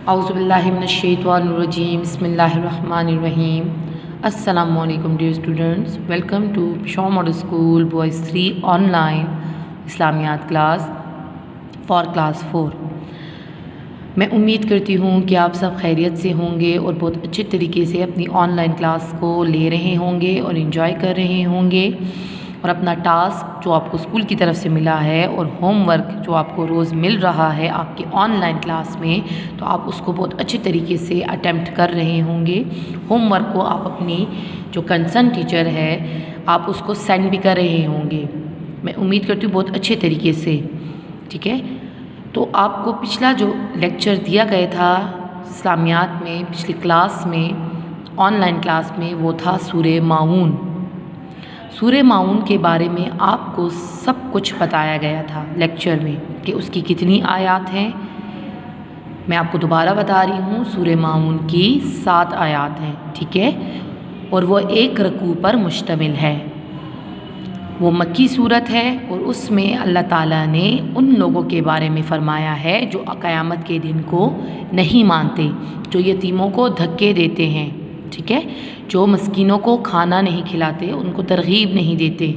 औज़ुबिल्लाहिमिनश्शैतानिर्रजीम बिस्मिल्लाहिर्रहमानिर्रहीम। अस्सलामुअलैकुम dear students, welcome to Peshawar model school boys 3 online Islamiyat class for class 4। मैं उम्मीद करती हूँ कि आप सब खैरियत से होंगे और बहुत अच्छे तरीके से अपनी ऑनलाइन क्लास को ले रहे होंगे और इन्जॉय कर रहे होंगे, और अपना टास्क जो आपको स्कूल की तरफ से मिला है और होमवर्क जो आपको रोज़ मिल रहा है आपकी ऑनलाइन क्लास में, तो आप उसको बहुत अच्छे तरीके से अटेम्प्ट कर रहे होंगे। होमवर्क को आप अपनी जो कंसर्न टीचर है आप उसको सेंड भी कर रहे होंगे, मैं उम्मीद करती हूँ बहुत अच्छे तरीके से। ठीक है, तो आपको पिछला जो लेक्चर दिया गया था इस्लामियात में पिछली क्लास में ऑनलाइन क्लास में, वो था सूरे माऊन। सूरे माऊन के बारे में आपको सब कुछ बताया गया था लेक्चर में कि उसकी कितनी आयत हैं। मैं आपको दोबारा बता रही हूँ, सूरे माऊन की 7 आयत हैं। ठीक है, और वो एक रकू पर मुश्तमिल है। वो मक्की सूरत है और उसमें अल्लाह ताला ने उन लोगों के बारे में फ़रमाया है जो क़यामत के दिन को नहीं मानते, जो यतीमों को धक्के देते हैं। ठीक है, जो मस्कीनों को खाना नहीं खिलाते, उनको तरगीब नहीं देते,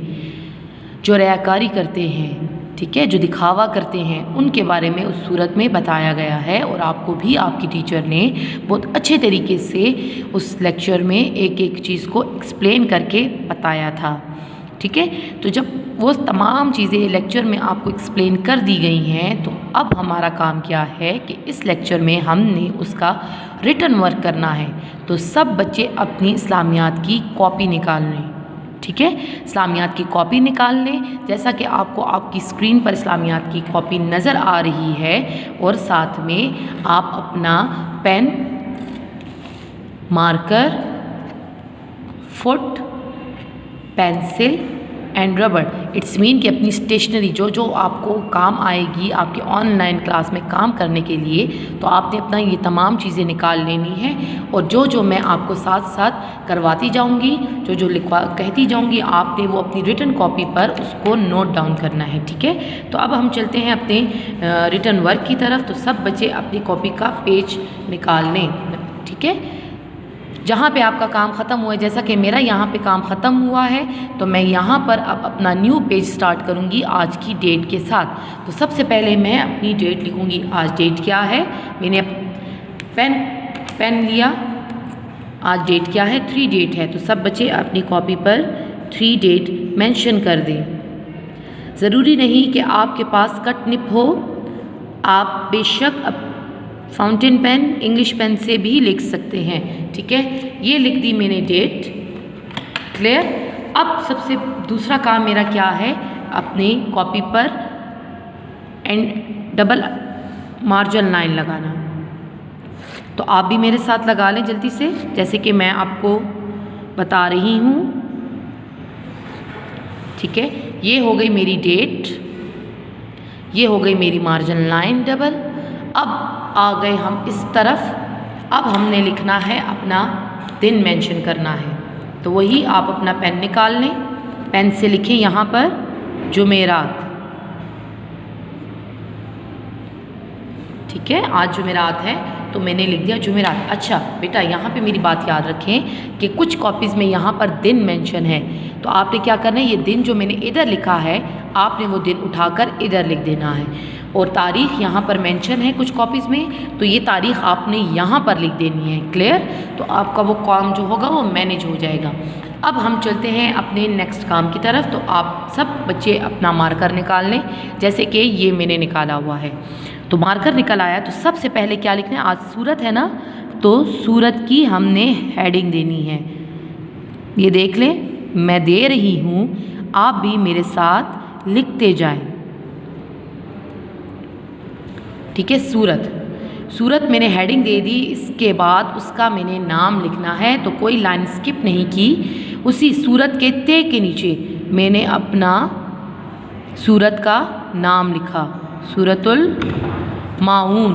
जो रियाकारी करते हैं, ठीक है, जो दिखावा करते हैं, उनके बारे में उस सूरत में बताया गया है। और आपको भी आपकी टीचर ने बहुत अच्छे तरीके से उस लेक्चर में एक एक चीज़ को एक्सप्लेन करके बताया था। ठीक है, तो जब वो तमाम चीज़ें लेक्चर में आपको एक्सप्लेन कर दी गई हैं, तो अब हमारा काम क्या है कि इस लेक्चर में हमने उसका रिटन वर्क करना है। तो सब बच्चे अपनी इस्लामियात की कॉपी निकाल लें। ठीक है, इस्लामियात की कॉपी निकाल लें, जैसा कि आपको आपकी स्क्रीन पर इस्लामियात की कॉपी नज़र आ रही है। और साथ में आप अपना पेन, मार्कर, फुट, पेंसिल एंड रबड़, इट्स मीन कि अपनी स्टेशनरी जो जो आपको काम आएगी आपके ऑनलाइन क्लास में काम करने के लिए, तो आपने अपना ये तमाम चीज़ें निकाल लेनी है। और जो जो मैं आपको साथ साथ करवाती जाऊंगी, जो जो कहती जाऊंगी, आपने वो अपनी रिटन कॉपी पर उसको नोट डाउन करना है। ठीक है, तो अब हम चलते हैं अपने रिटन वर्क की तरफ। तो सब बच्चे अपनी कॉपी का पेज निकाल लें। ठीक है, जहाँ पे आपका काम ख़त्म हुआ है, जैसा कि मेरा यहाँ पे काम ख़त्म हुआ है, तो मैं यहाँ पर अब अपना न्यू पेज स्टार्ट करूँगी आज की डेट के साथ। तो सबसे पहले मैं अपनी डेट लिखूँगी। आज डेट क्या है, मैंने पेन लिया, आज डेट क्या है, 3 डेट है। तो सब बच्चे अपनी कॉपी पर 3 डेट मेंशन कर दें। ज़रूरी नहीं कि आपके पास कट निप हो, आप बेशक फाउंटेन पेन, इंग्लिश पेन से भी लिख सकते हैं। ठीक है, ये लिख दी मैंने डेट। क्लियर। अब सबसे दूसरा काम मेरा क्या है, अपनी कॉपी पर डबल मार्जिन लाइन लगाना। तो आप भी मेरे साथ लगा लें जल्दी से, जैसे कि मैं आपको बता रही हूँ। ठीक है, ये हो गई मेरी डेट, ये हो गई मेरी मार्जिन लाइन डबल। अब आ गए हम इस तरफ, अब हमने लिखना है अपना दिन मेंशन करना है। तो वही आप अपना पेन निकाल लें, पेन से लिखें यहाँ पर जुमेरात। ठीक है, आज जुमेरात है तो मैंने लिख दिया जुमेरात। अच्छा बेटा, यहाँ पे मेरी बात याद रखें कि कुछ कॉपीज़ में यहाँ पर दिन मेंशन है, तो आपने क्या करना है, ये दिन जो मैंने इधर लिखा है आपने वो दिन उठाकर इधर लिख देना है। और तारीख़ यहाँ पर मेंशन है कुछ कॉपीज़ में, तो ये तारीख़ आपने यहाँ पर लिख देनी है। क्लियर। तो आपका वो काम जो होगा वो मैनेज हो जाएगा। अब हम चलते हैं अपने नेक्स्ट काम की तरफ। तो आप सब बच्चे अपना मार्कर निकाल लें, जैसे कि ये मैंने निकाला हुआ है। तो मार्कर निकल आया, तो सबसे पहले क्या लिखना है, आज सूरत है ना, तो सूरत की हमने हेडिंग देनी है। ये देख लें, मैं दे रही हूँ, आप भी मेरे साथ लिखते जाएं। ठीक है, सूरत मैंने हेडिंग दे दी, इसके बाद उसका मैंने नाम लिखना है। तो कोई लाइन स्किप नहीं की, उसी सूरत के ते के नीचे मैंने अपना सूरत का नाम लिखा, सूरतुल माऊन।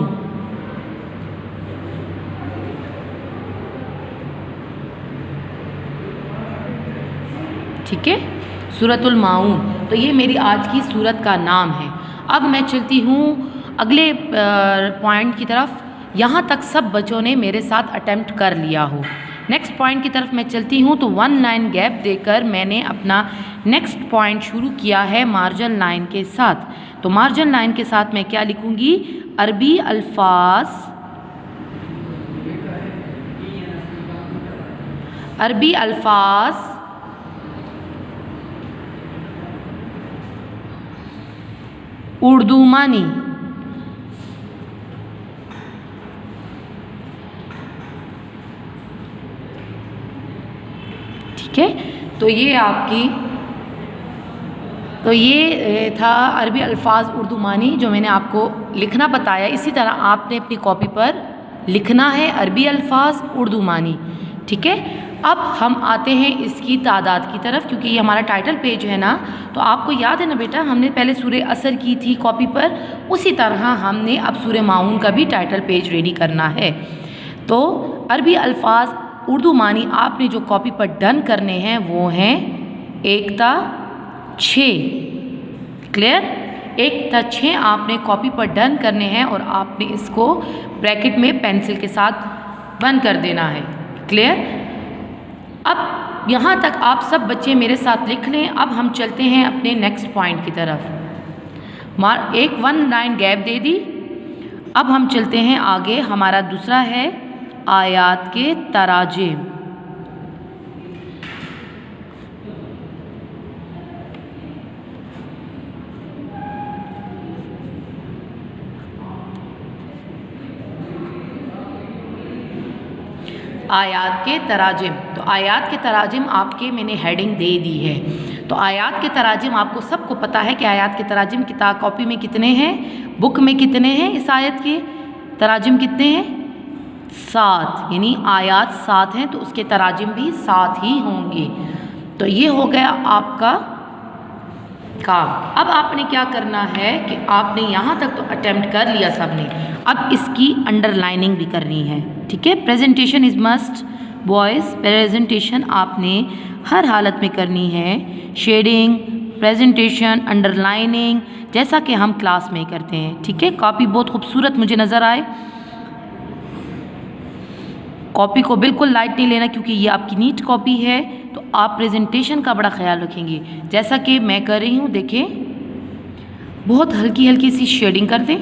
ठीक है, सूरतुल माऊन। तो ये मेरी आज की सूरत का नाम है। अब मैं चलती हूँ अगले पॉइंट की तरफ यहाँ तक सब बच्चों ने मेरे साथ अटेम्प्ट कर लिया हो। नेक्स्ट पॉइंट की तरफ मैं चलती हूँ। तो 1 लाइन गैप देकर मैंने अपना नेक्स्ट पॉइंट शुरू किया है मार्जिन लाइन के साथ। तो मार्जिन लाइन के साथ मैं क्या लिखूँगी? अरबी अल्फाज उर्दूमानी। ठीक है, तो ये था अरबी अल्फाज उर्दूमानी जो मैंने आपको लिखना बताया। इसी तरह आपने अपनी कॉपी पर लिखना है अरबी अल्फाज उर्दूमानी। ठीक है, अब हम आते हैं इसकी तादाद की तरफ, क्योंकि ये हमारा टाइटल पेज है ना। तो आपको याद है ना बेटा, हमने पहले सूरे असर की थी कॉपी पर, उसी तरह हमने अब सूरे माऊन का भी टाइटल पेज रेडी करना है। तो अरबी अल्फाज उर्दूमानी आपने जो कॉपी पर डन करने हैं वो हैं 1 ता 6। क्लियर? 1 ता 6 आपने कॉपी पर डन करने हैं और आपने इसको ब्रैकेट में पेंसिल के साथ बंद कर देना है। क्लियर? अब यहाँ तक आप सब बच्चे मेरे साथ लिख लें। अब हम चलते हैं अपने नेक्स्ट पॉइंट की तरफ। 1 लाइन गैप दे दी। अब हम चलते हैं आगे। हमारा दूसरा है आयात के तराजिम। आयात के तराजिम। तो आयात के तराजिम आपके मैंने हेडिंग दे दी है। तो आयात के तराजिम आपको सबको पता है कि आयात के तराजिम किताब कॉपी में कितने हैं, बुक में कितने हैं। इस आयत के तराजिम कितने हैं? 7, यानी आयात 7 हैं तो उसके तराजिम भी 7 ही होंगे। तो ये हो गया आपका काम। अब आपने क्या करना है कि आपने यहाँ तक तो अटेम्प्ट कर लिया सबने, अब इसकी अंडरलाइनिंग भी करनी है। ठीक है, presentation is must boys. Presentation आपने हर हालत में करनी है। शेडिंग, प्रेजेंटेशन, अंडरलाइनिंग, जैसा कि हम क्लास में करते हैं। ठीक है, कॉपी बहुत खूबसूरत मुझे नज़र आए। कॉपी को बिल्कुल लाइट नहीं लेना, क्योंकि ये आपकी नीट कॉपी है। तो आप प्रेजेंटेशन का बड़ा ख्याल रखेंगे, जैसा कि मैं कर रही हूँ। देखें, बहुत हल्की हल्की सी शेडिंग कर दें।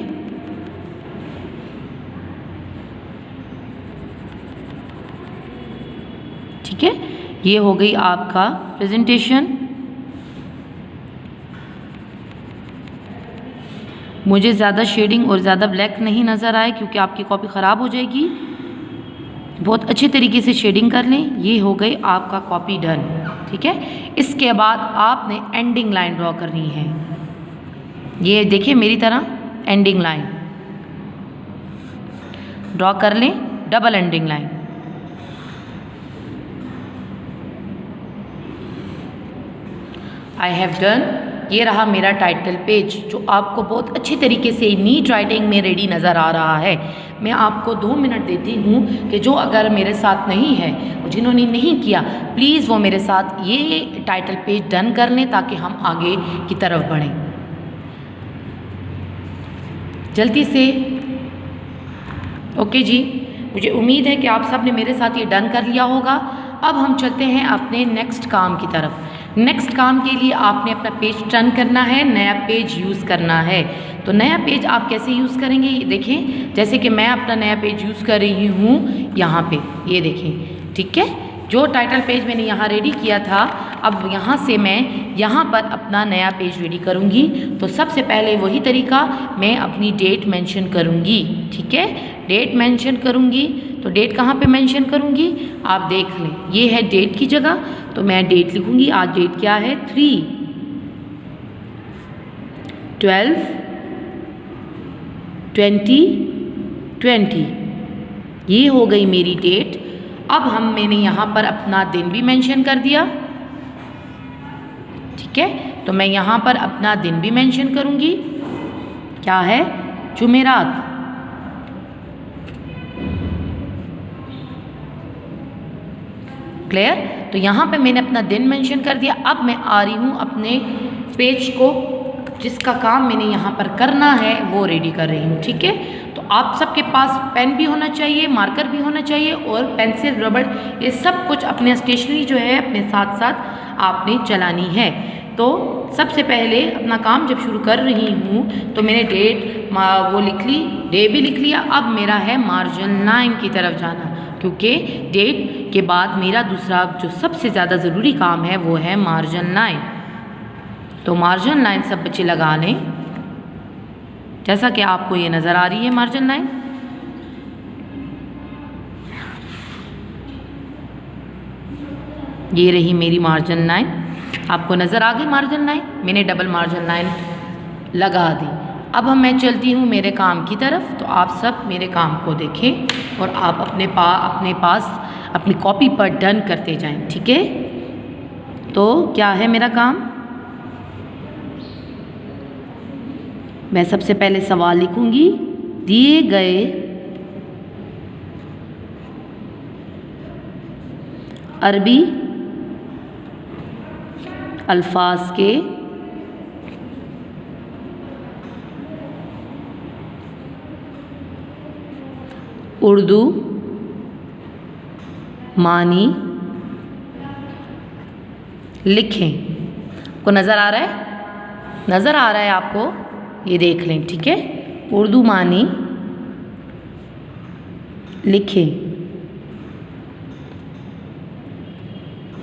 ठीक है, ये हो गई आपका प्रेजेंटेशन। मुझे ज़्यादा शेडिंग और ज़्यादा ब्लैक नहीं नज़र आए, क्योंकि आपकी कॉपी ख़राब हो जाएगी। बहुत अच्छे तरीके से शेडिंग कर लें। ये हो गई आपका कॉपी डन। ठीक है, इसके बाद आपने एंडिंग लाइन ड्रॉ करनी है। ये देखिए मेरी तरह एंडिंग लाइन ड्रॉ कर लें, double ending line. I have done. ये रहा मेरा टाइटल पेज, जो आपको बहुत अच्छी तरीके से नीट राइटिंग में रेडी नज़र आ रहा है। मैं आपको 2 मिनट देती हूँ कि जो अगर मेरे साथ नहीं है, जिन्होंने नहीं किया, प्लीज़ वो मेरे साथ ये टाइटल पेज डन कर लें, ताकि हम आगे की तरफ बढ़ें जल्दी से। ओके जी, मुझे उम्मीद है कि आप सब ने मेरे साथ ये डन कर लिया होगा। अब हम चलते हैं अपने नेक्स्ट काम की तरफ। नेक्स्ट काम के लिए आपने अपना पेज टर्न करना है, नया पेज यूज़ करना है। तो नया पेज आप कैसे यूज़ करेंगे, ये देखें। जैसे कि मैं अपना नया पेज यूज़ कर रही हूँ यहाँ पे, ये देखें। ठीक है, जो टाइटल पेज मैंने यहाँ रेडी किया था, अब यहाँ से मैं यहाँ पर अपना नया पेज रेडी करूँगी। तो सबसे पहले वही तरीका, मैं अपनी डेट मेंशन करूँगी। ठीक है, डेट मेंशन करूँगी। तो डेट कहाँ पे मेंशन करूँगी, आप देख लें। ये है डेट की जगह, तो मैं डेट लिखूँगी। आज डेट क्या है, 3/12/2020। ये हो गई मेरी डेट। अब मैंने यहाँ पर अपना दिन भी मेंशन कर दिया। ठीक है, तो मैं यहाँ पर अपना दिन भी मेंशन करूँगी। क्या है, जुमेरात। क्लियर? तो यहाँ पे मैंने अपना दिन मेंशन कर दिया। अब मैं आ रही हूँ अपने पेज को, जिसका काम मैंने यहाँ पर करना है वो रेडी कर रही हूँ। ठीक है, तो आप सबके पास पेन भी होना चाहिए, मार्कर भी होना चाहिए और पेंसिल, रबड़, ये सब कुछ अपने स्टेशनरी जो है अपने साथ साथ आपने चलानी है। तो सबसे पहले अपना काम जब शुरू कर रही हूँ तो मैंने डेट वो लिख ली, डे भी लिख लिया। अब मेरा है मार्जिन लाइन की तरफ जाना, क्योंकि डेट के बाद मेरा दूसरा जो सबसे ज़्यादा ज़रूरी काम है वो है मार्जिन लाइन। तो मार्जिन लाइन सब बच्चे लगा लें, जैसा कि आपको ये नज़र आ रही है मार्जिन लाइन। ये रही मेरी मार्जिन लाइन, आपको नज़र आ गई मार्जिन लाइन, मैंने डबल मार्जिन लाइन लगा दी। अब मैं चलती हूँ मेरे काम की तरफ, तो आप सब मेरे काम को देखें और आप अपने पास अपनी कॉपी पर डन करते जाएं, ठीक है। तो क्या है मेरा काम, मैं सबसे पहले सवाल लिखूंगी, दिए गए अरबी अल्फाज के उर्दू मानी लिखें। को नज़र आ रहा है, नज़र आ रहा है आपको, ये देख लें, ठीक है। उर्दू मानी लिखें।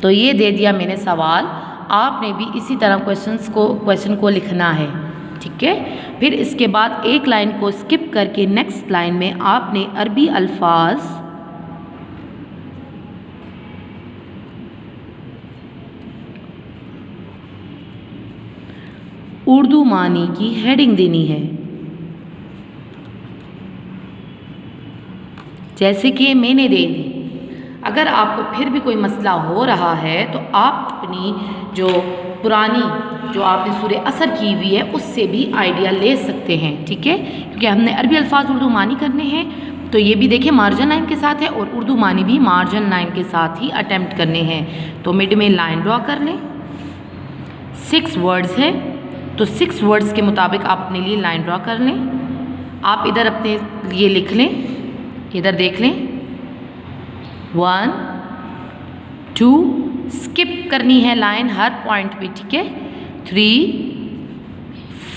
तो ये दे दिया मैंने सवाल, आपने भी इसी तरह क्वेश्चन को लिखना है, ठीक है। फिर इसके बाद एक लाइन को स्किप करके नेक्स्ट लाइन में आपने अरबी अल्फाज उर्दू मानी की हेडिंग देनी है। जैसे कि मैंने दे दी। अगर आपको फिर भी कोई मसला हो रहा है तो आप अपनी जो पुरानी जो आपने सूरे असर की हुई है उससे भी आइडिया ले सकते हैं, ठीक है। क्योंकि हमने अरबी अल्फाज उर्दू मानी करने हैं, तो ये भी देखिए मार्जिन लाइन के साथ है और उर्दू मानी भी मार्जिन लाइन के साथ ही अटेम्प्ट करने हैं। तो मिड में लाइन ड्रॉ कर लें। 6 वर्ड्स है, तो 6 वर्ड्स के मुताबिक आप अपने लिए लाइन ड्रॉ कर लें। आप इधर अपने लिए लिख लें, इधर देख लें, 1 2 स्किप करनी है लाइन हर पॉइंट पे, ठीक है। 3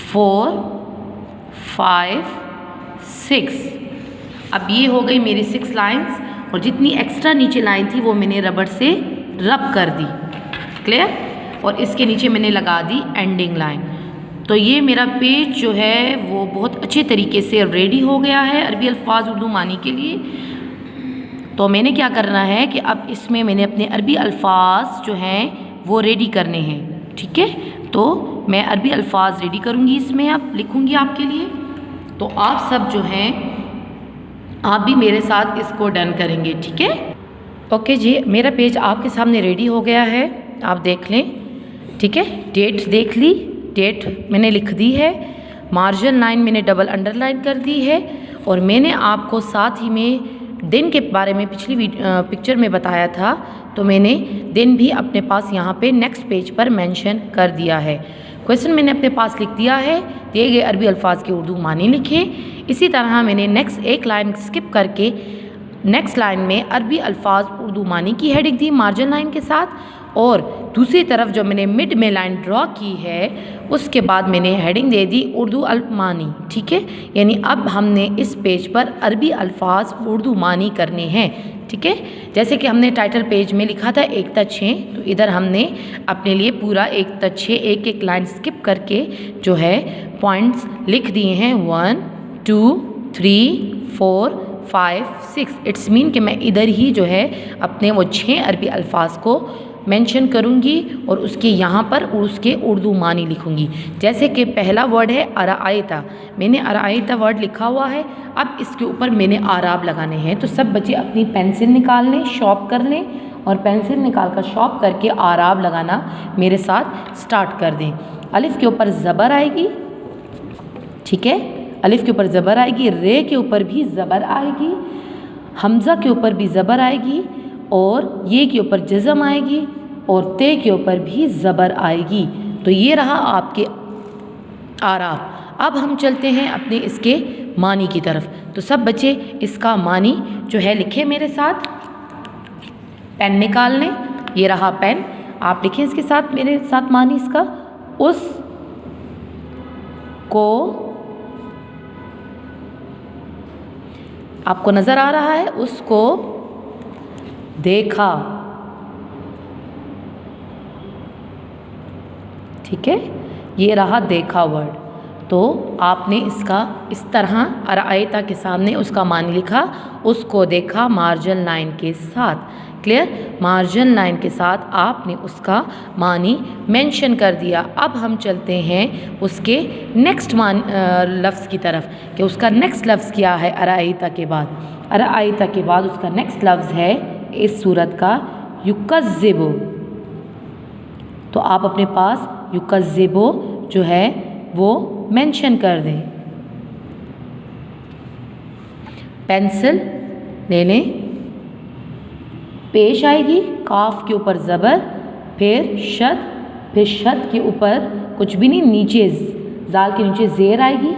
4 5 6। अब ये हो गई मेरी 6 लाइंस और जितनी एक्स्ट्रा नीचे लाइन थी वो मैंने रबड़ से रब कर दी, क्लियर। और इसके नीचे मैंने लगा दी एंडिंग लाइन। तो ये मेरा पेज जो है वो बहुत अच्छे तरीके से रेडी हो गया है अरबी अल्फाज उर्दू मानी के लिए। तो मैंने क्या करना है कि अब इसमें मैंने अपने अरबी अल्फाज जो हैं वो रेडी करने हैं, ठीक है। तो मैं अरबी अल्फाज रेडी करूँगी, इसमें अब लिखूँगी आपके लिए। तो आप सब जो हैं आप भी मेरे साथ इसको डन करेंगे, ठीक है। ओके जी, मेरा पेज आपके सामने रेडी हो गया है, आप देख लें, ठीक है। डेट देख ली, डेट मैंने लिख दी है, मार्जिन लाइन मैंने डबल अंडरलाइन कर दी है और मैंने आपको साथ ही में दिन के बारे में पिछली पिक्चर में बताया था, तो मैंने दिन भी अपने पास यहाँ पे नेक्स्ट पेज पर मेंशन कर दिया है। क्वेश्चन मैंने अपने पास लिख दिया है, दिए गए अरबी अल्फाज के उर्दू मानी लिखें। इसी तरह मैंने नेक्स्ट एक लाइन स्किप करके नेक्स्ट लाइन में अरबी अल्फाज उर्दू मानी की हेडिंग दी मार्जिन लाइन के साथ, और दूसरी तरफ जो मैंने मिड में लाइन ड्रॉ की है उसके बाद मैंने हेडिंग दे दी उर्दू मानी, ठीक है। यानी अब हमने इस पेज पर अरबी अल्फाज उर्दू मानी करने हैं, ठीक है। जैसे कि हमने टाइटल पेज में लिखा था 1 तक 6, तो इधर हमने अपने लिए पूरा 1 तक 6 एक एक लाइन स्किप करके जो है पॉइंट्स लिख दिए हैं 1 2 3 4 5 6। इट्स मीन कि मैं इधर ही जो है अपने वो 6 अरबी अल्फाज को मेंशन करूंगी और उसके यहाँ पर उसके उर्दू मानी लिखूंगी। जैसे कि पहला वर्ड है अरायता, मैंने अरायता वर्ड लिखा हुआ है, अब इसके ऊपर मैंने आराब लगाने हैं। तो सब बच्चे अपनी पेंसिल निकाल लें, शॉर्प कर लें और पेंसिल निकाल कर शॉर्प करके आराब लगाना मेरे साथ स्टार्ट कर दें। अलिफ के ऊपर ज़बर आएगी, ठीक है, अलिफ के ऊपर ज़बर आएगी, रे के ऊपर भी ज़बर आएगी, हमज़ा के ऊपर भी ज़बर आएगी और ये के ऊपर जज़म आएगी और ते के ऊपर भी ज़बर आएगी। तो ये रहा आपके आराब। अब हम चलते हैं अपने इसके मानी की तरफ। तो सब बच्चे इसका मानी जो है लिखें मेरे साथ। पेन निकाल लें, ये रहा पेन, आप लिखें इसके साथ मेरे साथ मानी इसका। उस को, आपको नजर आ रहा है, उसको देखा। ठीक है, ये रहा देखा वर्ड। तो आपने इसका इस तरह अरायता के सामने उसका मानी लिखा, उसको देखा मार्जिन लाइन के साथ। क्लियर, मार्जिन लाइन के साथ आपने उसका मानी मेंशन कर दिया। अब हम चलते हैं उसके नेक्स्ट लफ्ज़ की तरफ कि उसका नेक्स्ट लफ्ज़ क्या है अरायता के बाद। अरायता के बाद उसका नेक्स्ट लफ्ज़ है इस सूरत का युकज़्ज़िबु। तो आप अपने पास युकज़्ज़िबु जो है वो मेंशन कर दें। पेंसिल ले लें, पेश आएगी, काफ के ऊपर ज़बर, फिर शद के ऊपर कुछ भी नहीं, नीचे जाल के नीचे ज़ेर आएगी,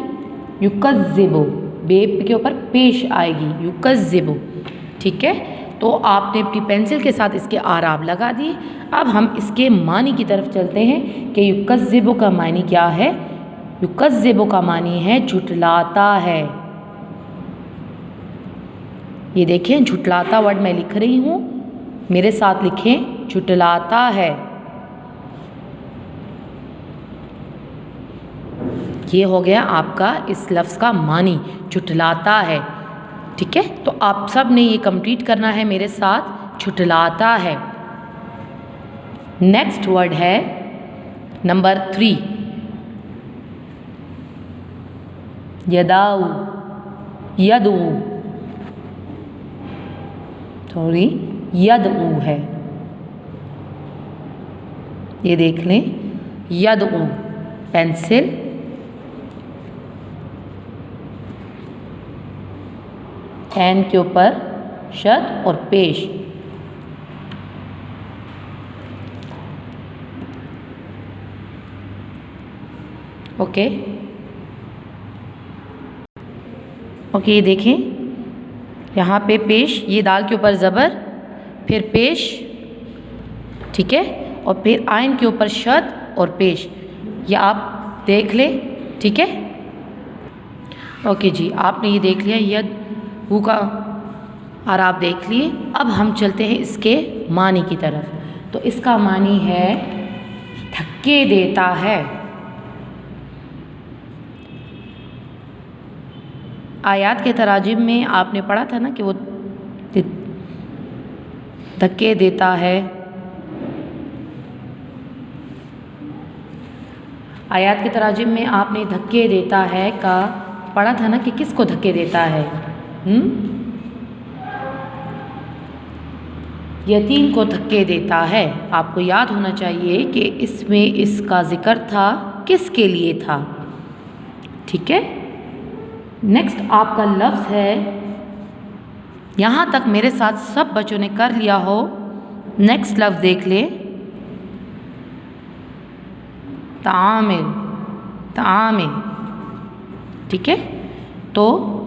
युकज़्ज़िबु, बेब के ऊपर पेश आएगी, युकज़्ज़िबु। ठीक है, तो आपने अपनी पेंसिल के साथ इसके आराब लगा दिए। अब हम इसके मानी की तरफ चलते हैं कि युकज़्ज़िबु का मानी क्या है। युकज़्ज़िबु का मानी है झुठलाता है। ये देखें, झुठलाता वर्ड मैं लिख रही हूँ, मेरे साथ लिखें, झुठलाता है। ये हो गया आपका इस लफ्ज़ का मानी, झुठलाता है। ठीक है, तो आप सब ने ये कंप्लीट करना है मेरे साथ, झुठलाता है। नेक्स्ट वर्ड है नंबर 3, यदाऊ, यदू, थोड़ी यदऊ है, ये देख लें, यदऊ। पेंसिल, एन के ऊपर शद और पेश। ओके, ये देखें, यहाँ पे पेश, ये दाल के ऊपर ज़बर, फिर पेश, ठीक है, और फिर आइन के ऊपर शद और पेश, ये आप देख लें। ठीक है, ओके जी, आपने ये देख लिया, यद वो का और आप देख लिए। अब हम चलते हैं इसके मानी की तरफ। तो इसका मानी है धक्के देता है। आयात के तराजिम में आपने पढ़ा था ना कि वो धक्के देता है। आयात के तराजिम में आपने धक्के देता है का पढ़ा था ना कि किसको धक्के देता है। यतीम को धक्के देता है। आपको याद होना चाहिए कि इसमें इसका जिक्र था किसके लिए था। ठीक है, नेक्स्ट आपका लफ्ज़ है, यहाँ तक मेरे साथ सब बच्चों ने कर लिया हो। नेक्स्ट लफ्ज़ देख ले, तामिल, तामिल। ठीक है, तो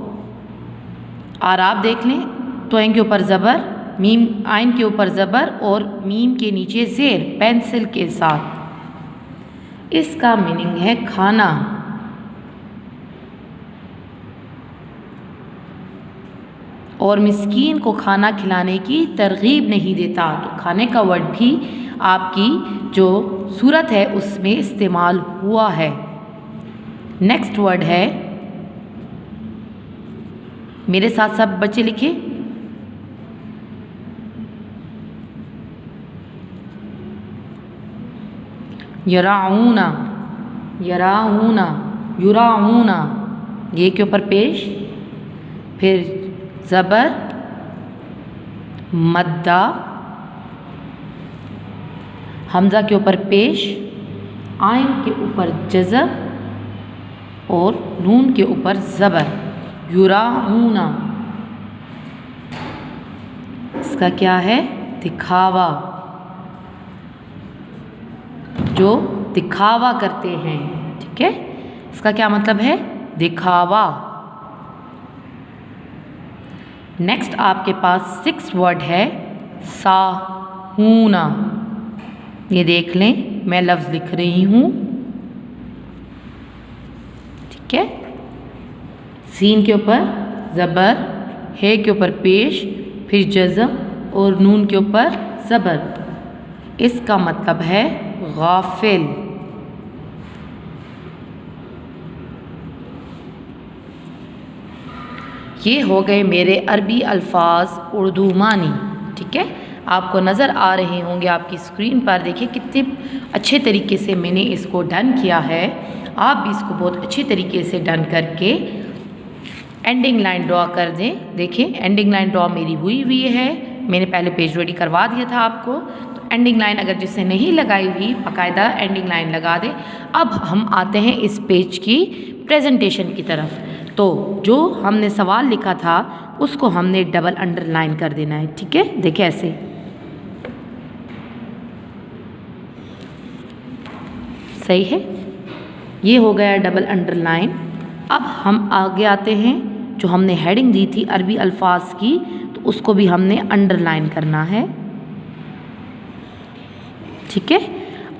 और आप देख लें, तो इन के ऊपर ज़बर, मीम, आइन के ऊपर ज़बर और मीम के नीचे ज़ेर पेंसिल के साथ। इसका मीनिंग है खाना। और मिस्कीन को खाना खिलाने की तरगीब नहीं देता। तो खाने का वर्ड भी आपकी जो सूरत है उसमें इस्तेमाल हुआ है। नेक्स्ट वर्ड है, मेरे साथ सब बच्चे लिखे, यराऊना, यराऊना, युराऊना। ये के ऊपर पेश, फिर ज़बर, मद्दा, हमज़ा के ऊपर पेश, आइन के ऊपर जज़म और नून के ऊपर ज़बर, युराऊना। इसका क्या है, दिखावा, जो दिखावा करते हैं। ठीक है, इसका क्या मतलब है? दिखावा। नेक्स्ट आपके पास 6 वर्ड है साहूना। ये देख लें, मैं लफ्ज़ लिख रही हूँ, ठीक है। सीन के ऊपर ज़बर, हे के ऊपर पेश, फिर जज़म और नून के ऊपर ज़बर। इसका मतलब है गाफिल। ये हो गए मेरे अरबी अल्फाज उर्दू मानी, ठीक है। आपको नज़र आ रहे होंगे आपकी स्क्रीन पर, देखिए कितने अच्छे तरीके से मैंने इसको डन किया है। आप भी इसको बहुत अच्छे तरीके से डन करके एंडिंग लाइन ड्रॉ कर दें। देखिए एंडिंग लाइन ड्रॉ मेरी हुई है, मैंने पहले पेज रेडी करवा दिया था आपको। तो एंडिंग लाइन अगर जिसने नहीं लगाई हुई, बाकायदा एंडिंग लाइन लगा दे। अब हम आते हैं इस पेज की प्रेजेंटेशन की तरफ। तो जो हमने सवाल लिखा था उसको हमने डबल अंडरलाइन कर देना है, ठीक है। देखिए ऐसे, सही है, ये हो गया डबल अंडरलाइन। अब हम आगे आते हैं, जो हमने हेडिंग दी थी अरबी अल्फाज की, तो उसको भी हमने अंडरलाइन करना है, ठीक है।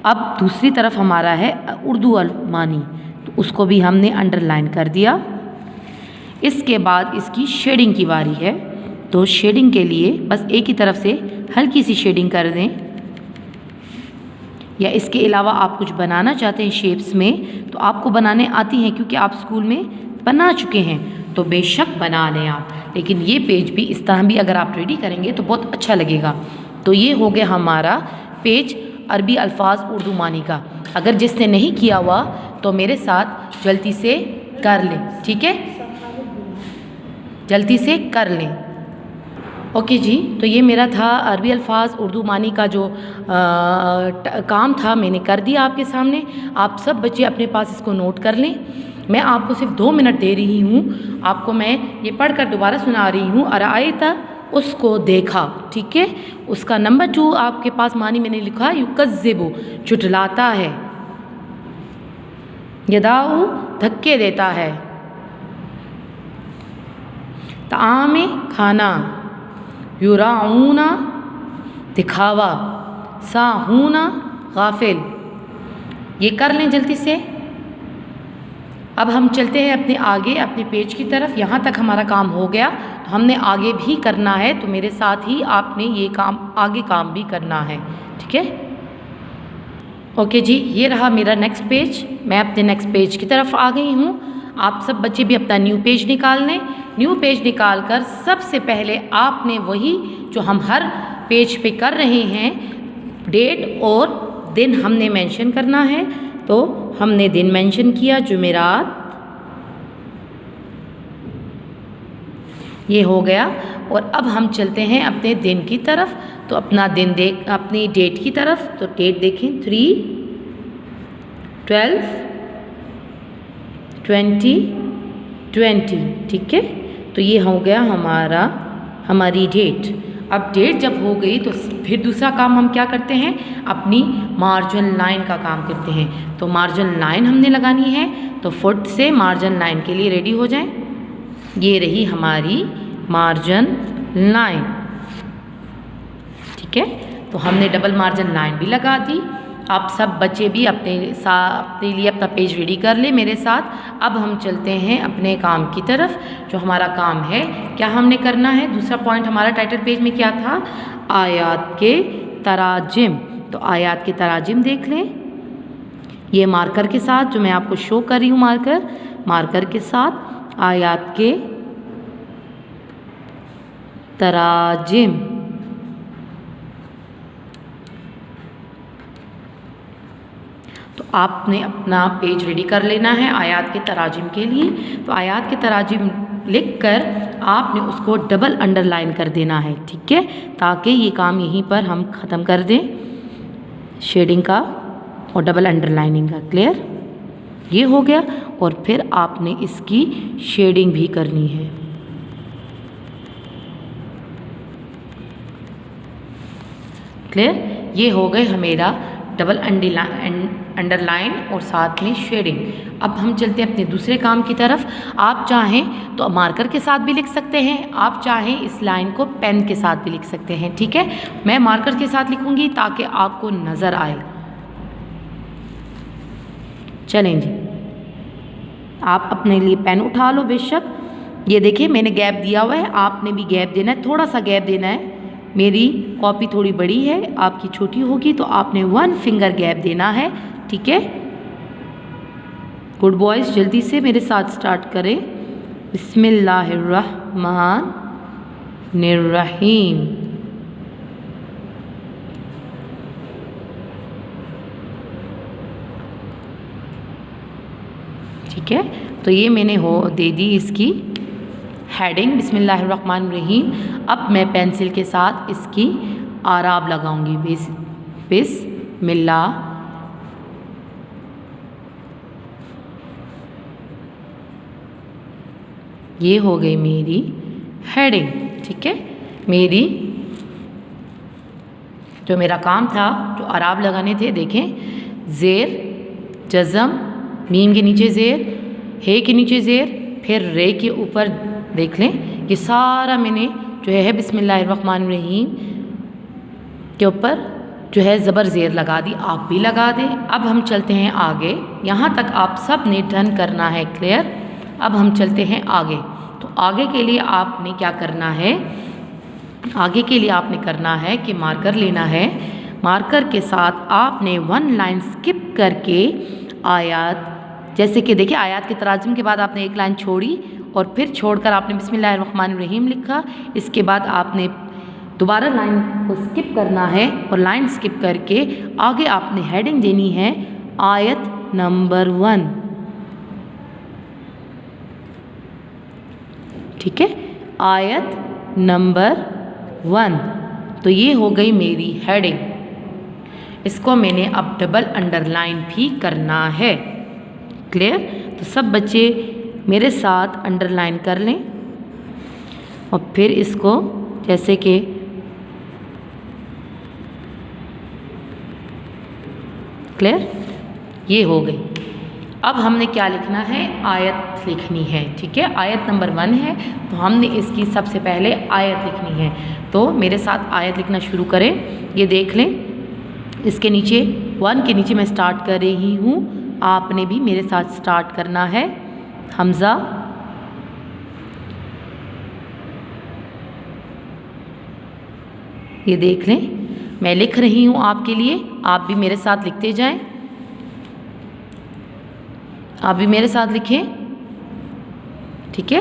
अब दूसरी तरफ हमारा है उर्दू मानी, तो उसको भी हमने अंडरलाइन कर दिया। इसके बाद इसकी शेडिंग की बारी है। तो शेडिंग के लिए बस एक ही तरफ से हल्की सी शेडिंग कर दें, या इसके अलावा आप कुछ बनाना चाहते हैं शेप्स में, तो आपको बनाने आती हैं क्योंकि आप स्कूल में बना चुके हैं, तो बेशक बना लें आप। लेकिन ये पेज भी इस तरह भी अगर आप रेडी करेंगे तो बहुत अच्छा लगेगा। तो ये हो गया हमारा पेज अरबी अल्फाज उर्दू मानी का। अगर जिसने नहीं किया हुआ तो मेरे साथ जल्दी से कर लें, ठीक है, जल्दी से कर लें। ओके जी, तो ये मेरा था अरबी अल्फाज उर्दू मानी का जो काम था, मैंने कर दिया आपके सामने। आप सब बच्चे अपने पास इसको नोट कर लें। मैं आपको सिर्फ 2 मिनट दे रही हूँ, आपको मैं ये पढ़कर दोबारा सुना रही हूँ। अरायता, उसको देखा, ठीक है। उसका नंबर 2 आपके पास मानी मैंने लिखा युकज़्ज़िबु, झुठलाता है। यदाउ, धक्के देता है। तामे, खाना। युराऊना, दिखावा। साहूना, गाफिल। ये कर लें जल्दी से। अब हम चलते हैं अपने आगे अपने पेज की तरफ। यहाँ तक हमारा काम हो गया, तो हमने आगे भी करना है, तो मेरे साथ ही आपने ये काम आगे काम भी करना है, ठीक है। ओके जी, ये रहा मेरा नेक्स्ट पेज। मैं अपने नेक्स्ट पेज की तरफ आ गई हूँ। आप सब बच्चे भी अपना न्यू पेज निकाल लें। न्यू पेज निकाल कर सबसे पहले आपने वही जो हम हर पेज पे कर रहे हैं, डेट और दिन हमने मेंशन करना है। तो हमने दिन मेंशन किया जुमेरात, ये हो गया। और अब हम चलते हैं अपने दिन की तरफ। तो अपना दिन देख, अपनी डेट की तरफ। तो डेट देखें 3, 12, 20, ठीक है। तो ये हो गया हमारी डेट। अब डेट जब हो गई तो फिर दूसरा काम हम क्या करते हैं, अपनी मार्जिन लाइन का काम करते हैं। तो मार्जिन लाइन हमने लगानी है, तो फुट से मार्जिन लाइन के लिए रेडी हो जाएं। ये रही हमारी मार्जिन लाइन, ठीक है। तो हमने डबल मार्जिन लाइन भी लगा दी। आप सब बच्चे भी अपने लिए अपना पेज रेडी कर ले मेरे साथ। अब हम चलते हैं अपने काम की तरफ। जो हमारा काम है, क्या हमने करना है, दूसरा पॉइंट हमारा टाइटल पेज में क्या था, आयात के तराजिम। तो आयात के तराजिम देख लें, ये मार्कर के साथ जो मैं आपको शो कर रही हूँ, मार्कर के साथ आयात के तराजिम। तो आपने अपना पेज रेडी कर लेना है आयात के तराजिम के लिए। तो आयात के तराजिम लिखकर आपने उसको डबल अंडरलाइन कर देना है, ठीक है, ताकि ये काम यहीं पर हम ख़त्म कर दें, शेडिंग का और डबल अंडरलाइनिंग का। क्लियर, ये हो गया। और फिर आपने इसकी शेडिंग भी करनी है। क्लियर, ये हो गए हमेरा डबल अंडरलाइन और साथ में शेडिंग। अब हम चलते हैं अपने दूसरे काम की तरफ। आप चाहें तो मार्कर के साथ भी लिख सकते हैं, आप चाहें इस लाइन को पेन के साथ भी लिख सकते हैं। ठीक है, मैं मार्कर के साथ लिखूंगी ताकि आपको नज़र आए। चलें जी, आप अपने लिए पेन उठा लो बेशक। ये देखिए मैंने गैप दिया हुआ है, आपने भी गैप देना है, थोड़ा सा गैप देना है। मेरी कॉपी थोड़ी बड़ी है, आपकी छोटी होगी तो आपने 1 फिंगर गैप देना है। ठीक है, गुड बॉयज, जल्दी से मेरे साथ स्टार्ट करें। बिस्मिल्लाहिर्रहमानिर्रहीम। ठीक है, तो ये मैंने दे दी इसकी हेडिंग बिस्मिल्लाहिर्रहमानिर्रहीम। अब मैं पेंसिल के साथ इसकी आराब लगाऊंगी। बिस्मिल्लाह, ये हो गई मेरी हेडिंग। ठीक है, मेरी जो मेरा काम था, जो आराब लगाने थे, देखें ज़ेर, जज़म, मीम के नीचे ज़ेर, हे के नीचे ज़ेर, फिर रे के ऊपर देख लें, ये सारा मैंने जो है बिस्मिल्लाहिर्रहमानिर्रहीम के ऊपर जो है ज़बर ज़ेर लगा दी। आप भी लगा दें। अब हम चलते हैं आगे। यहाँ तक आप सब ने डन करना है, क्लियर। अब हम चलते हैं आगे। तो आगे के लिए आपने क्या करना है, आगे के लिए आपने करना है कि मार्कर लेना है। मार्कर के साथ आपने 1 लाइन स्किप करके आयत, जैसे कि देखिए आयत के तराजुम के बाद आपने 1 लाइन छोड़ी और फिर छोड़कर आपने बिस्मिल्लाहिर्रहमानिर्रहीम लिखा। इसके बाद आपने दोबारा लाइन को स्किप करना है और लाइन स्किप करके आगे आपने हेडिंग देनी है आयत नंबर 1। ठीक है, आयत नंबर 1। तो ये हो गई मेरी हेडिंग। इसको मैंने अब डबल अंडरलाइन भी करना है, क्लियर। तो सब बच्चे मेरे साथ अंडरलाइन कर लें और फिर इसको जैसे कि क्लियर, ये हो गई। अब हमने क्या लिखना है, आयत लिखनी है। ठीक है, आयत नंबर 1 है तो हमने इसकी सबसे पहले आयत लिखनी है। तो मेरे साथ आयत लिखना शुरू करें। ये देख लें, इसके नीचे 1 के नीचे मैं स्टार्ट कर रही हूँ, आपने भी मेरे साथ स्टार्ट करना है। हमज़ा, ये देख लें मैं लिख रही हूँ आपके लिए, आप भी मेरे साथ लिखते जाएं। आप भी मेरे साथ लिखें। ठीक है,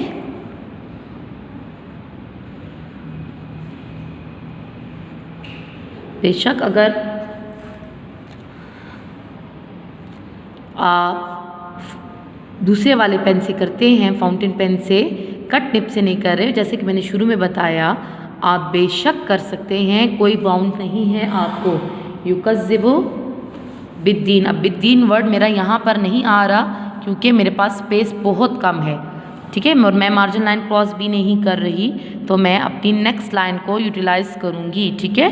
बेशक अगर आप दूसरे वाले पेन से करते हैं, फाउंटेन पेन से, कट टिप से नहीं कर रहे, जैसे कि मैंने शुरू में बताया, आप बेशक कर सकते हैं, कोई बाउंड नहीं है आपको। युकज़्ज़िबु बिद्दीन, अब बिद्दीन वर्ड मेरा यहाँ पर नहीं आ रहा क्योंकि मेरे पास स्पेस बहुत कम है। ठीक है, और मैं मार्जिन लाइन क्रॉस भी नहीं कर रही, तो मैं अपनी नेक्स्ट लाइन को यूटिलाइज करूँगी। ठीक है,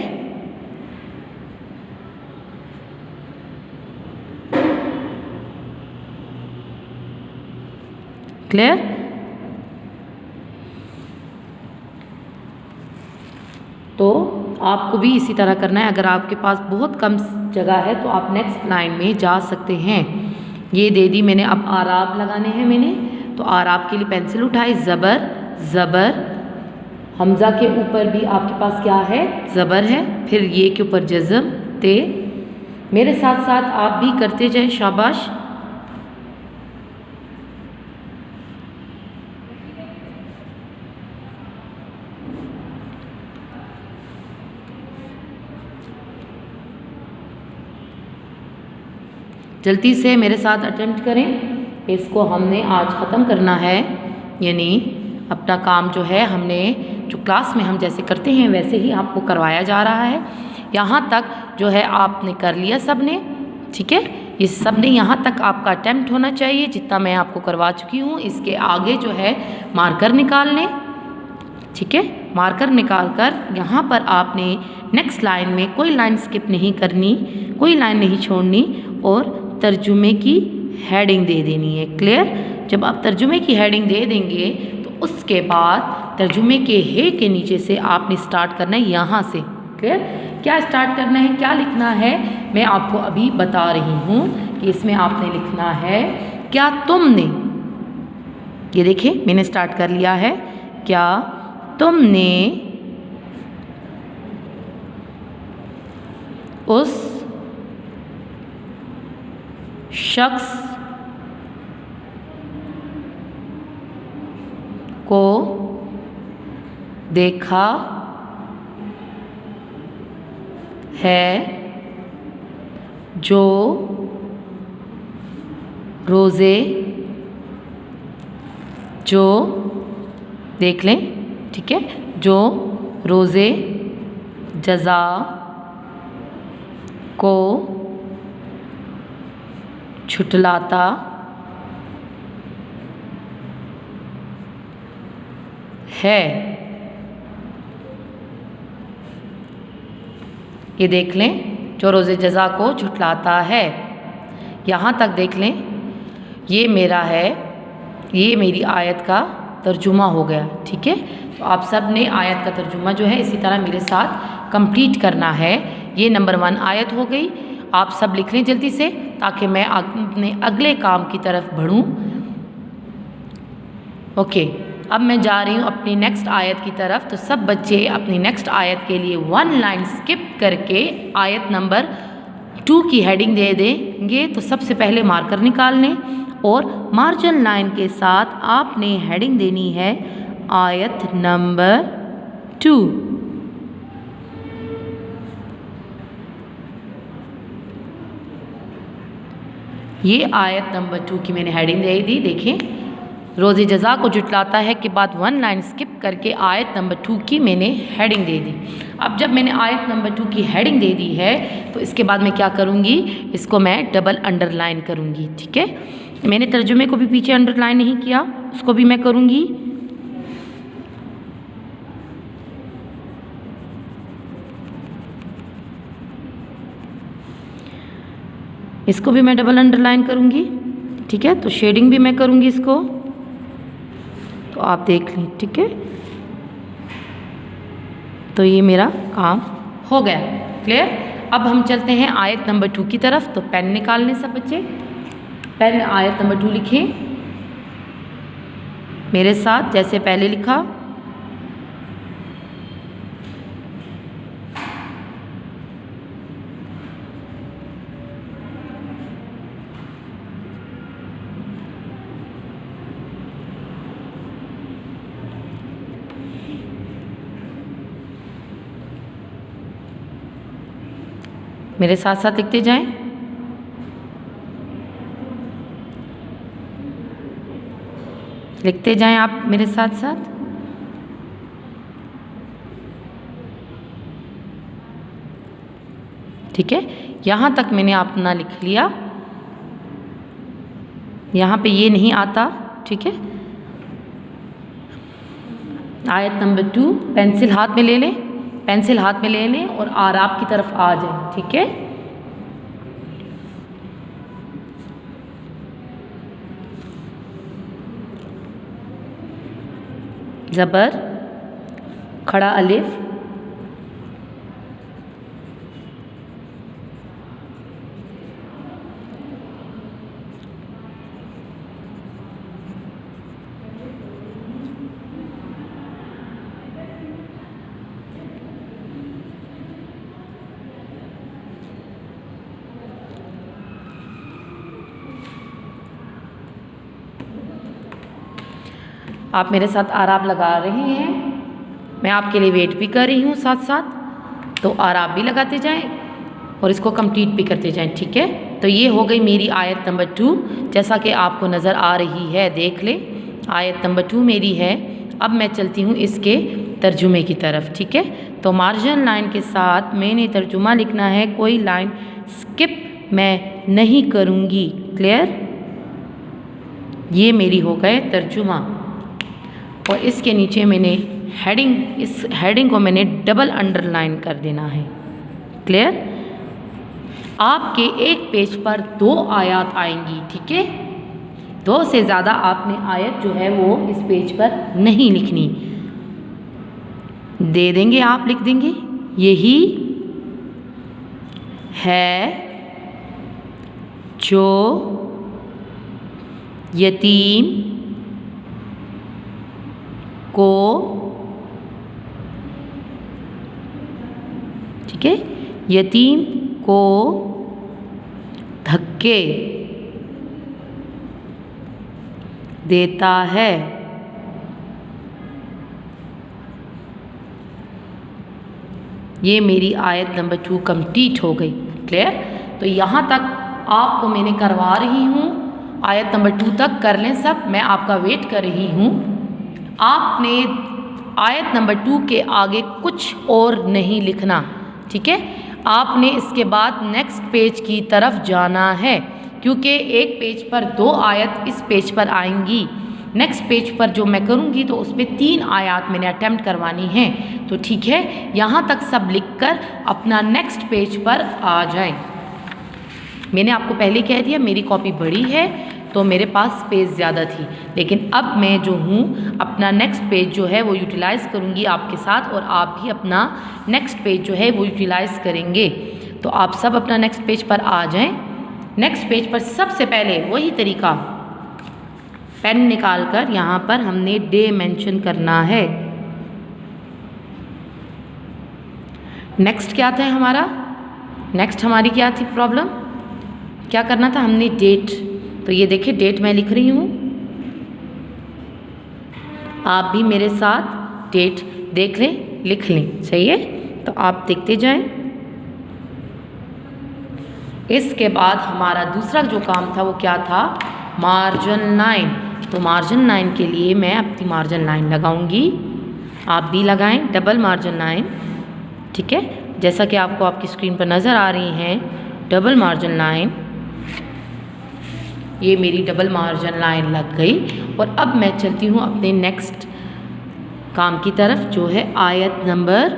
क्लियर। तो आपको भी इसी तरह करना है। अगर आपके पास बहुत कम जगह है तो आप नेक्स्ट लाइन में जा सकते हैं। ये दे दी मैंने, अब आराब लगाने हैं मैंने, तो आराब के लिए पेंसिल उठाई, ज़बर ज़बर, हमज़ा के ऊपर भी आपके पास क्या है, ज़बर है, फिर ये के ऊपर जज़म ते। मेरे साथ साथ आप भी करते जाएं, शाबाश। जल्दी से मेरे साथ अटेम्प्ट करें। इसको हमने आज ख़त्म करना है, यानी अपना काम जो है हमने जो क्लास में हम जैसे करते हैं वैसे ही आपको करवाया जा रहा है। यहाँ तक जो है आपने कर लिया सब ने। ठीक है, ये सब ने यहाँ तक आपका अटेम्प्ट होना चाहिए जितना मैं आपको करवा चुकी हूँ। इसके आगे जो है मार्कर निकाल लें। ठीक है, मार्कर निकाल कर यहाँ पर आपने नेक्स्ट लाइन में कोई लाइन स्किप नहीं करनी, कोई लाइन नहीं छोड़नी और तर्जुमे की हेडिंग दे देनी है। क्लियर? जब आप तर्जुमे की हेडिंग दे देंगे तो उसके बाद तर्जुमे के हे के नीचे से आपने स्टार्ट करना है यहाँ से। क्लियर? क्या स्टार्ट करना है, क्या लिखना है, मैं आपको अभी बता रही हूँ कि इसमें आपने लिखना है क्या तुमने, ये देखिए मैंने स्टार्ट कर लिया है, क्या तुमने उस शख्स को देखा है जो रोज़े, जो देख लें, ठीक है, जो रोज़े जज़ा को छुटलाता है। ये देख लें, जो रोज़े जज़ा को झुटलाता है। यहाँ तक देख लें, ये मेरा है, ये मेरी आयत का तर्जुमा हो गया। ठीक है, तो आप सब ने आयत का तर्जुमा जो है इसी तरह मेरे साथ कंप्लीट करना है। ये नंबर 1 आयत हो गई। आप सब लिख लें जल्दी से ताकि मैं अपने अगले काम की तरफ बढ़ूँ। ओके, अब मैं जा रही हूँ अपनी नेक्स्ट आयत की तरफ। तो सब बच्चे अपनी नेक्स्ट आयत के लिए 1 लाइन स्किप करके आयत नंबर 2 की हेडिंग दे देंगे। तो सबसे पहले मार्कर निकाल लें और मार्जिन लाइन के साथ आपने हेडिंग देनी है आयत नंबर 2। ये आयत नंबर 2 की मैंने हेडिंग दे दी। देखें, रोज़े जज़ा को जुटलाता है के बाद 1 लाइन स्किप करके आयत नंबर 2 की मैंने हेडिंग दे दी। अब जब मैंने आयत नंबर 2 की हेडिंग दे दी है तो इसके बाद मैं क्या करूँगी, इसको मैं डबल अंडरलाइन करूँगी। ठीक है, मैंने तर्जुमे को भी पीछे अंडरलाइन नहीं किया, उसको भी मैं करूँगी। इसको भी मैं डबल अंडरलाइन करूँगी। ठीक है, तो शेडिंग भी मैं करूँगी इसको, तो आप देख लें। ठीक है, तो ये मेरा काम हो गया। क्लियर? अब हम चलते हैं आयत नंबर 2 की तरफ। तो पेन निकाल लें सब बच्चे, पेन में आयत नंबर 2 लिखें मेरे साथ जैसे पहले लिखा। मेरे साथ साथ लिखते जाएं। लिखते जाएं आप मेरे साथ साथ। ठीक है, यहाँ तक मैंने अपना लिख लिया। यहाँ पे ये नहीं आता। ठीक है, आयत नंबर 2 पेंसिल हाथ में ले लें, पेंसिल हाथ में ले लें और आराब की तरफ आ जाए। ठीक है, ज़बर, खड़ा अलिफ, आप मेरे साथ आराब लगा रहे हैं, मैं आपके लिए वेट भी कर रही हूँ साथ साथ। तो आराब भी लगाते जाएं और इसको कंप्लीट भी करते जाएं। ठीक है, तो ये हो गई मेरी आयत नंबर 2 जैसा कि आपको नज़र आ रही है। देख ले, आयत नंबर 2 मेरी है। अब मैं चलती हूँ इसके तर्जुमे की तरफ। ठीक है, तो मार्जिन लाइन के साथ मैंने तर्जुमा लिखना है, कोई लाइन स्किप मैं नहीं करूँगी। क्लियर? ये मेरी हो गए तर्जुमा और इसके नीचे मैंने हेडिंग, इस हेडिंग को मैंने डबल अंडरलाइन कर देना है। क्लियर? आपके एक पेज पर 2 आयत आएंगी, ठीक है। 2 से ज़्यादा आपने आयत जो है वो इस पेज पर नहीं लिखनी। दे देंगे, आप लिख देंगे यही है जो यतीम को, ठीक है, यतीम को धक्के देता है। ये मेरी आयत नंबर 2 कंप्लीट हो गई। क्लियर? तो यहाँ तक आपको मैंने करवा रही हूँ, आयत नंबर 2 तक कर लें सब, मैं आपका वेट कर रही हूँ। आपने आयत नंबर 2 के आगे कुछ और नहीं लिखना, ठीक है। आपने इसके बाद नेक्स्ट पेज की तरफ जाना है, क्योंकि एक पेज पर 2 आयत इस पेज पर आएंगी। नेक्स्ट पेज पर जो मैं करूँगी तो उस पर 3 आयत मैंने अटेम्प्ट करवानी है। तो ठीक है, यहाँ तक सब लिखकर अपना नेक्स्ट पेज पर आ जाएं। मैंने आपको पहले कह दिया मेरी कॉपी बड़ी है तो मेरे पास स्पेस ज़्यादा थी, लेकिन अब मैं जो हूँ अपना नेक्स्ट पेज जो है वो यूटिलाइज़ करूँगी आपके साथ, और आप भी अपना नेक्स्ट पेज जो है वो यूटिलाइज़ करेंगे। तो आप सब अपना नेक्स्ट पेज पर आ जाएं। नेक्स्ट पेज पर सबसे पहले वही तरीका, पेन निकाल कर यहाँ पर हमने डे मेंशन करना है। नेक्स्ट क्या था हमारा, नेक्स्ट हमारी क्या थी प्रॉब्लम, क्या करना था हमने, डेट। तो ये देखिए डेट मैं लिख रही हूँ, आप भी मेरे साथ डेट देख लें, लिख लें, सही है। तो आप देखते जाएं। इसके बाद हमारा दूसरा जो काम था वो क्या था, मार्जिन लाइन। तो मार्जिन लाइन के लिए मैं अपनी मार्जिन लाइन लगाऊंगी, आप भी लगाएं डबल मार्जिन लाइन, ठीक है, जैसा कि आपको आपकी स्क्रीन पर नज़र आ रही हैं डबल मार्जिन लाइन। ये मेरी डबल मार्जिन लाइन लग गई। और अब मैं चलती हूँ अपने नेक्स्ट काम की तरफ, जो है आयत नंबर,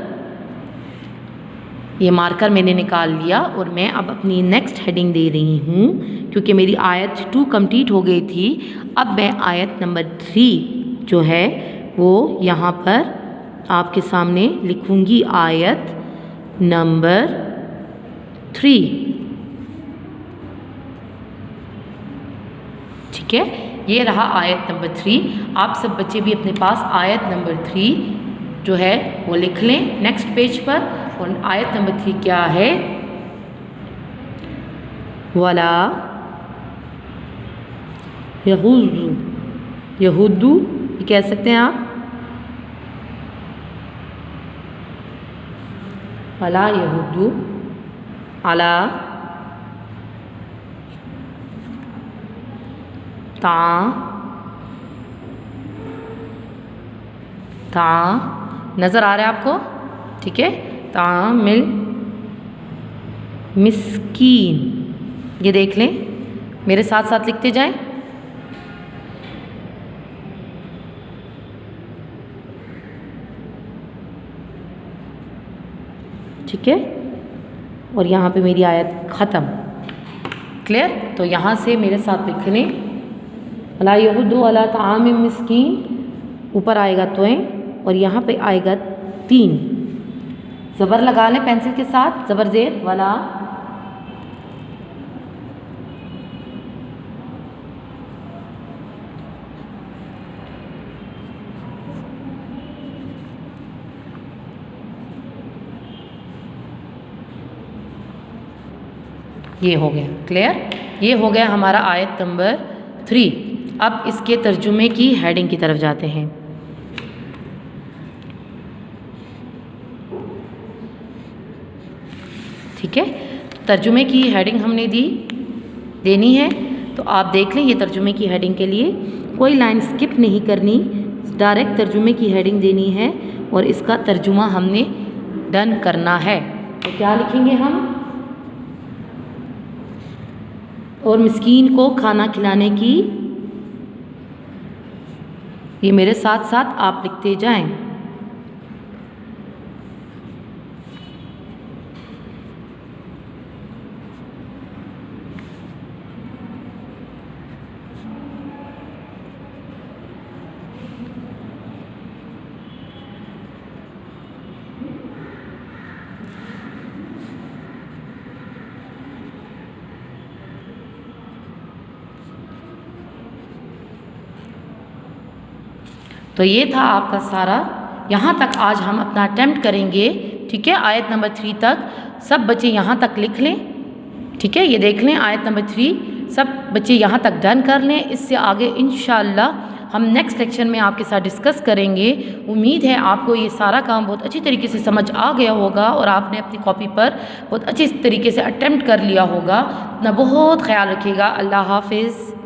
ये मार्कर मैंने निकाल लिया और मैं अब अपनी नेक्स्ट हेडिंग दे रही हूँ, क्योंकि मेरी आयत 2 कंप्लीट हो गई थी। अब मैं आयत नंबर 3 जो है वो यहाँ पर आपके सामने लिखूँगी, आयत नंबर 3, ठीक है। ये रहा आयत नंबर 3। आप सब बच्चे भी अपने पास आयत नंबर 3 जो है वो लिख लें नेक्स्ट पेज पर। और आयत नंबर 3 क्या है, वला यहुद्दू, यहुद्दू ये कह सकते हैं आप, वला यहुद्दू अला ता नज़र आ रहा है आपको, ठीक है, तामिल मिस्कीन, ये देख लें, मेरे साथ साथ लिखते जाएं। ठीक है, और यहाँ पे मेरी आयत ख़त्म। क्लियर? तो यहाँ से मेरे साथ लिख लें, अला यहुद्दू अला ताम मिस्कीन, ऊपर आएगा तोएं और यहाँ पे आएगा 3, ज़बर लगा लें पेंसिल के साथ, ज़बर ज़ेर वाला, ये हो गया। क्लियर? ये हो गया हमारा आयत नंबर 3। अब इसके तर्जुमे की हेडिंग की तरफ जाते हैं। ठीक है, तर्जुमे की हेडिंग हमने देनी है, तो आप देख लें, ये तर्जुमे की हेडिंग के लिए कोई लाइन स्किप नहीं करनी, डायरेक्ट तर्जुमे की हेडिंग देनी है और इसका तर्जुमा हमने डन करना है। तो क्या लिखेंगे हम, और मिस्कीन को खाना खिलाने की, ये मेरे साथ साथ आप लिखते जाएं। तो ये था आपका सारा, यहाँ तक आज हम अपना अटेम्प्ट करेंगे। ठीक है, आयत नंबर 3 तक सब बच्चे यहाँ तक लिख लें। ठीक है, ये देख लें आयत नंबर 3 सब बच्चे यहाँ तक डन कर लें। इससे आगे इंशाअल्लाह हम नेक्स्ट लेक्चर में आपके साथ डिस्कस करेंगे। उम्मीद है आपको ये सारा काम बहुत अच्छी तरीके से समझ आ गया होगा और आपने अपनी कॉपी पर बहुत अच्छी तरीके से अटेम्प्ट कर लिया होगा। अपना बहुत ख्याल रखिएगा। अल्लाह हाफिज़।